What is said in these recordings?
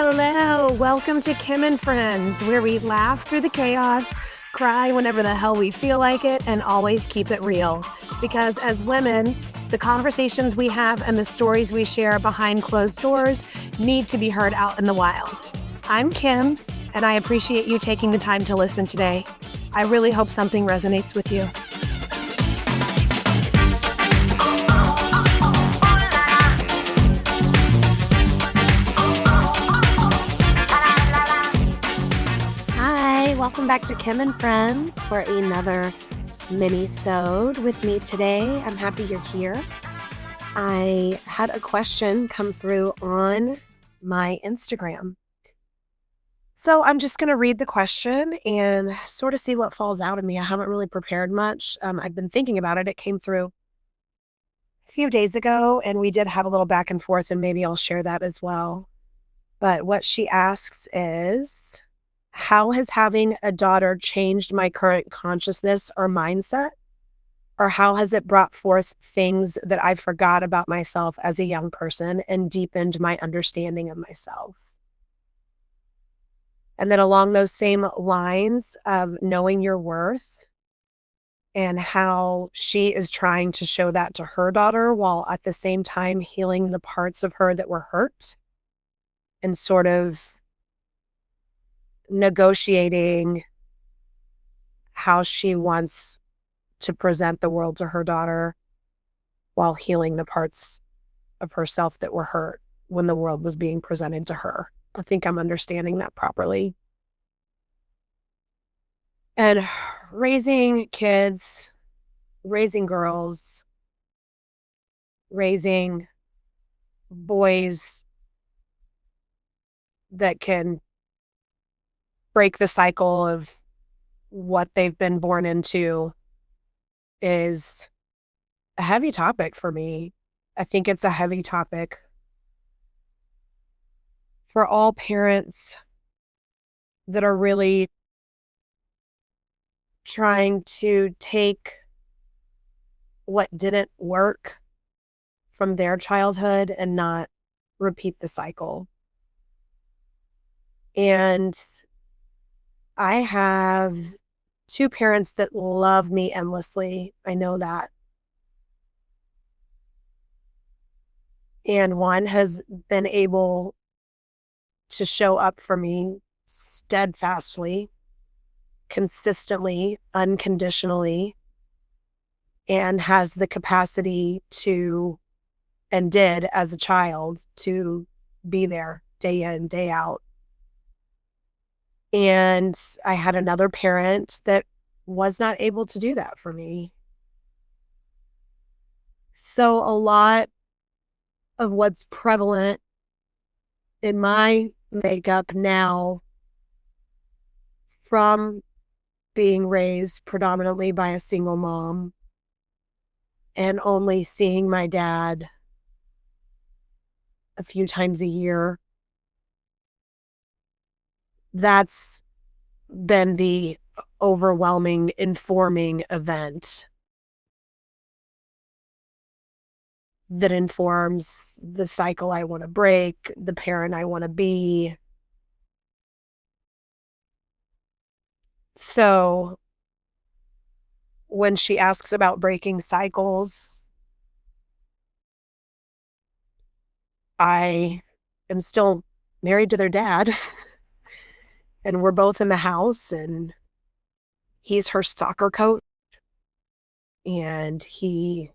Hello, welcome to Kim and Friends, where we laugh through the chaos, cry whenever the hell we feel like it, and always keep it real. Because as women, the conversations we have and the stories we share behind closed doors need to be heard out in the wild. I'm Kim, and I appreciate you taking the time to listen today. I really hope something resonates with you. Welcome back to Kim and Friends for another mini-sode with me today. I'm happy you're here. I had a question come through on my Instagram. So I'm just going to read the question and sort of see what falls out of me. I haven't really prepared much. I've been thinking about it. It came through a few days ago, and we did have a little back and forth, and maybe I'll share that as well. But what she asks is, how has having a daughter changed my current consciousness or mindset? Or how has it brought forth things that I forgot about myself as a young person and deepened my understanding of myself? And then along those same lines of knowing your worth and how she is trying to show that to her daughter while at the same time healing the parts of her that were hurt and sort of negotiating how she wants to present the world to her daughter while healing the parts of herself that were hurt when the world was being presented to her. I think I'm understanding that properly. And raising kids, raising girls, raising boys that can break the cycle of what they've been born into is a heavy topic for me. I think it's a heavy topic for all parents that are really trying to take what didn't work from their childhood and not repeat the cycle. And I have two parents that love me endlessly. I know that. And one has been able to show up for me steadfastly, consistently, unconditionally, and has the capacity to, and did as a child, to be there day in, day out. And I had another parent that was not able to do that for me. So a lot of what's prevalent in my makeup now from being raised predominantly by a single mom and only seeing my dad a few times a year, that's been the overwhelming, informing event that informs the cycle I want to break, the parent I want to be. So when she asks about breaking cycles, I am still married to their dad. And we're both in the house, and he's her soccer coach, and he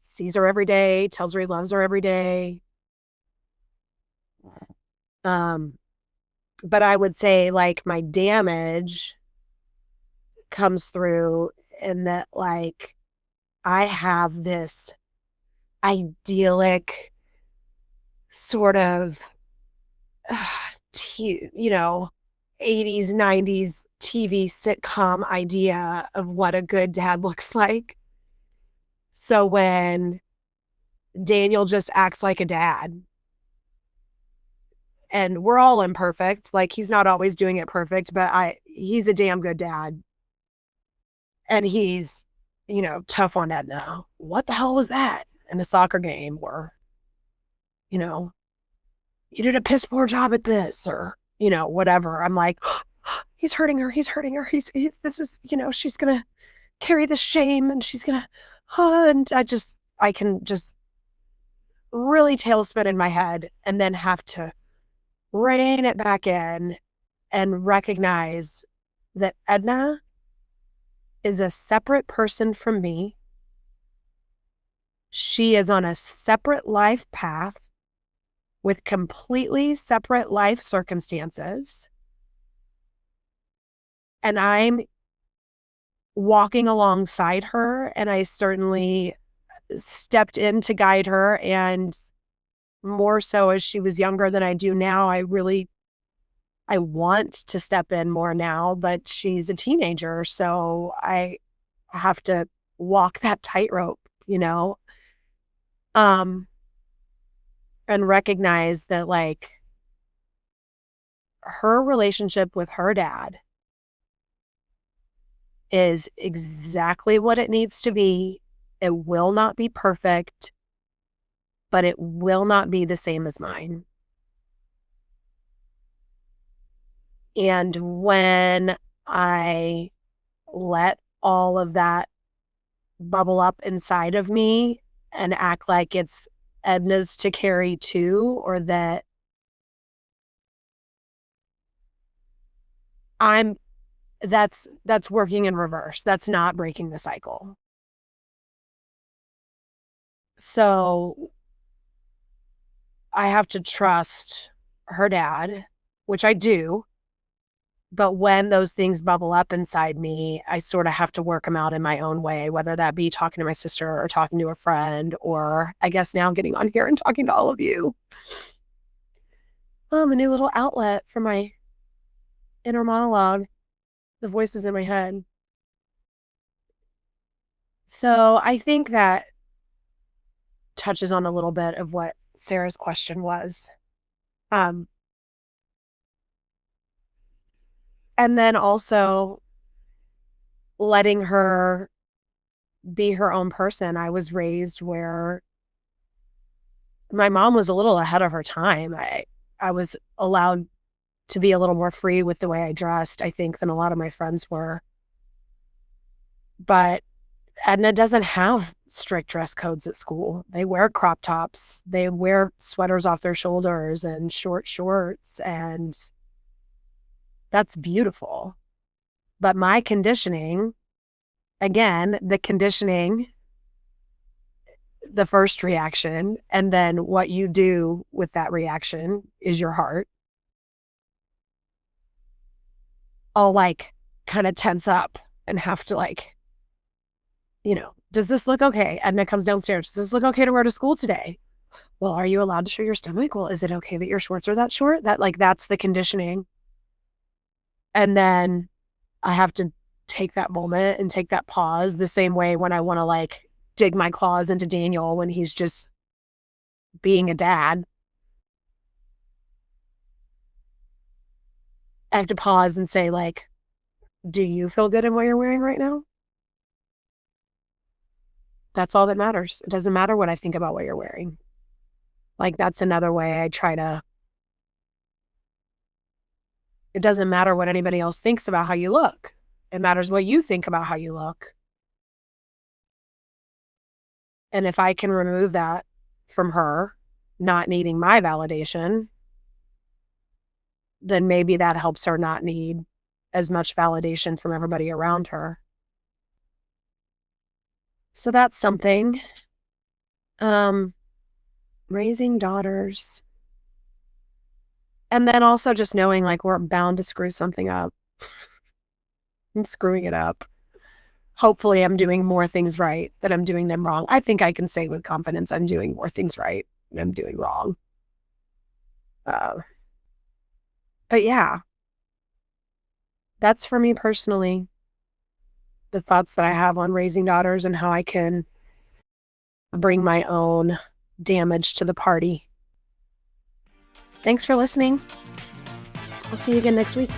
sees her every day, tells her he loves her every day. But I would say, like, my damage comes through in that, like, I have this idyllic sort of 80s, 90s TV sitcom idea of what a good dad looks like. So when Daniel just acts like a dad, and we're all imperfect, like he's not always doing it perfect, but he's a damn good dad. And he's, tough on Edna. What the hell was that? In a soccer game, or, you did a piss poor job at this, or, whatever. I'm like, he's hurting her. He's hurting her. This is, she's going to carry the shame and she's going to, and I can just really tailspin in my head and then have to rein it back in and recognize that Edna is a separate person from me. She is on a separate life path with completely separate life circumstances. And I'm walking alongside her, and I certainly stepped in to guide her, and more so as she was younger than I do now. I want to step in more now, but she's a teenager, so I have to walk that tightrope, and recognize that, like, her relationship with her dad is exactly what it needs to be. It will not be perfect, but it will not be the same as mine. And when I let all of that bubble up inside of me and act like it's Edna's to carry too, or that that's working in reverse. That's not breaking the cycle. So I have to trust her dad, which I do. But when those things bubble up inside me, I sort of have to work them out in my own way, whether that be talking to my sister or talking to a friend, or I guess now getting on here and talking to all of you. A new little outlet for my inner monologue, the voices in my head. So I think that touches on a little bit of what Sarah's question was. And then also letting her be her own person. I was raised where my mom was a little ahead of her time. I was allowed to be a little more free with the way I dressed, I think, than a lot of my friends were. But Edna doesn't have strict dress codes at school. They wear crop tops. They wear sweaters off their shoulders and short shorts, and that's beautiful. But my conditioning, again, the first reaction, and then what you do with that reaction is your heart. I'll like kind of tense up and have to like, does this look okay? Edna comes downstairs. Does this look okay to wear to school today? Well, are you allowed to show your stomach? Well, is it okay that your shorts are that short? That's the conditioning. And then I have to take that moment and take that pause the same way when I want to like dig my claws into Daniel when he's just being a dad. I have to pause and say, like, do you feel good in what you're wearing right now? That's all that matters. It doesn't matter what I think about what you're wearing. Like, that's another way I try to. It doesn't matter what anybody else thinks about how you look. It matters what you think about how you look. And if I can remove that from her, not needing my validation, then maybe that helps her not need as much validation from everybody around her. So that's something. Raising daughters. And then also just knowing like we're bound to screw something up. I'm screwing it up. Hopefully I'm doing more things right than I'm doing them wrong. I think I can say with confidence I'm doing more things right than I'm doing wrong. But yeah, that's for me personally, the thoughts that I have on raising daughters and how I can bring my own damage to the party. Thanks for listening. I'll see you again next week.